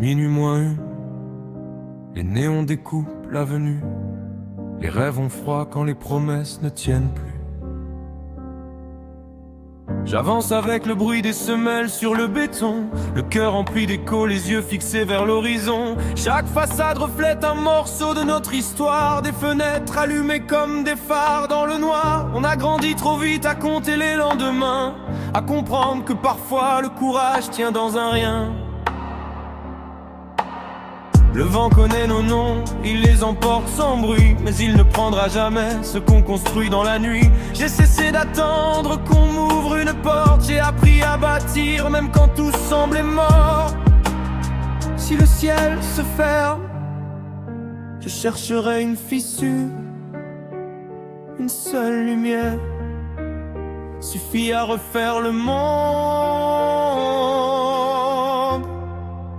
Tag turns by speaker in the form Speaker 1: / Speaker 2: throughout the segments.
Speaker 1: Minuit moins une, les néons découpent l'avenue. Les rêves ont froid quand les promesses ne tiennent plus. J'avance avec le bruit des semelles sur le béton, le cœur rempli d'écho, les yeux fixés vers l'horizon. Chaque façade reflète un morceau de notre histoire, des fenêtres allumées comme des phares dans le noir. On a grandi trop vite à compter les lendemains, à comprendre que parfois le courage tient dans un rien. Le vent connaît nos noms, il les emporte sans bruit, mais il ne prendra jamais ce qu'on construit dans la nuit. J'ai cessé d'attendre qu'on m'ouvre une porte, j'ai appris à bâtir même quand tout semblait mort. Si le ciel se ferme, je chercherai une fissure, une seule lumière suffit à refaire le monde.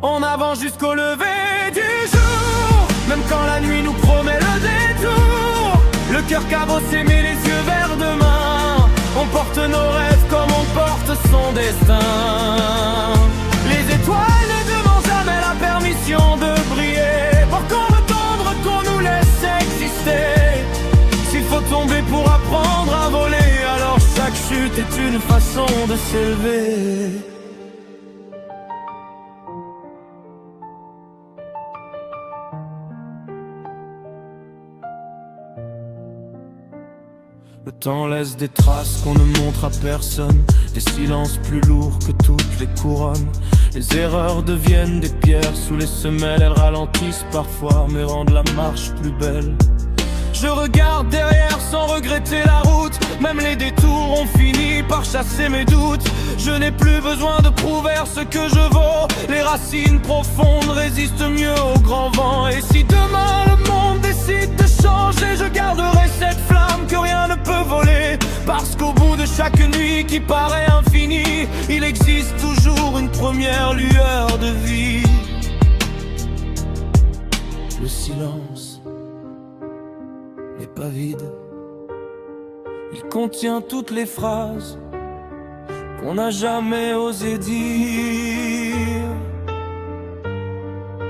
Speaker 1: En avant jusqu'au lever du jour, même quand la nuit nous promet le détour. Le cœur cabossé mais les yeux vers demain. On porte nos rêves comme on porte son destin. Les étoiles ne demandent jamais la permission de briller, pour qu'on retombe, qu'on nous laisse exister. S'il faut tomber pour apprendre à voler, alors chaque chute est une façon de s'élever. Le temps laisse des traces qu'on ne montre à personne, des silences plus lourds que toutes les couronnes. Les erreurs deviennent des pierres sous les semelles, elles ralentissent parfois mais rendent la marche plus belle. Je regarde derrière sans regretter la route, même les détours ont fini par chasser mes doutes. Je n'ai plus besoin de prouver ce que je vaux, les racines profondes résistent mieux au grand vent. Et si demain le monde décide de changer, je garderai cette flamme que rien ne peut voler. Parce qu'au bout de chaque nuit qui paraît infinie, il existe toujours une première lueur de vie. Le silence n'est pas vide, il contient toutes les phrases qu'on n'a jamais osé dire.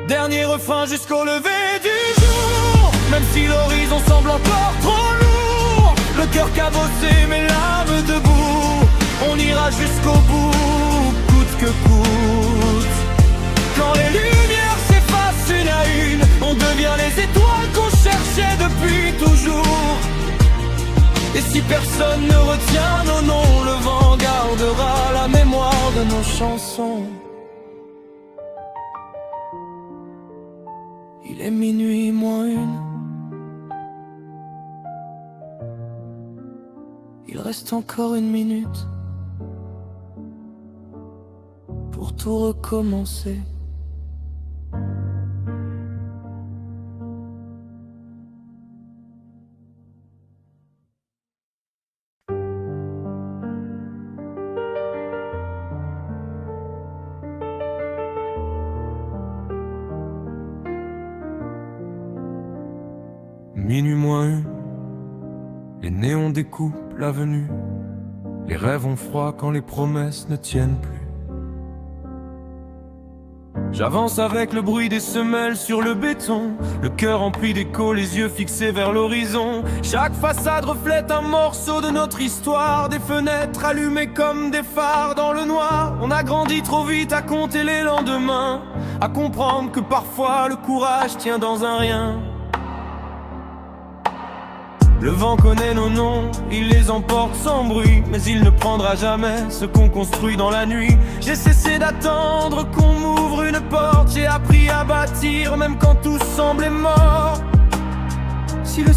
Speaker 1: Dernier refrain jusqu'au lever du jour, même si l'horizon semble encore trop lourd. Le cœur cabossé mais l'âme debout, on ira jusqu'au bout, coûte que coûte. Quand les lumières s'effacent une à une, on devient les étoiles qu'on cherchait depuis toujours. Et si personne ne retient nos noms, le vent gardera la mémoire de nos chansons. Il est minuit moins une, il reste encore une minute pour tout recommencer. Minuit moins une, les néons découpent l'avenue. Les rêves ont froid quand les promesses ne tiennent plus. J'avance avec le bruit des semelles sur le béton, le cœur rempli d'écho, les yeux fixés vers l'horizon. Chaque façade reflète un morceau de notre histoire, des fenêtres allumées comme des phares dans le noir. On a grandi trop vite à compter les lendemains, à comprendre que parfois le courage tient dans un rien. Le vent connaît nos noms, il les emporte sans bruit, mais il ne prendra jamais ce qu'on construit dans la nuit. J'ai cessé d'attendre qu'on m'ouvre une porte, j'ai appris à bâtir même quand tout semblait mort. Si le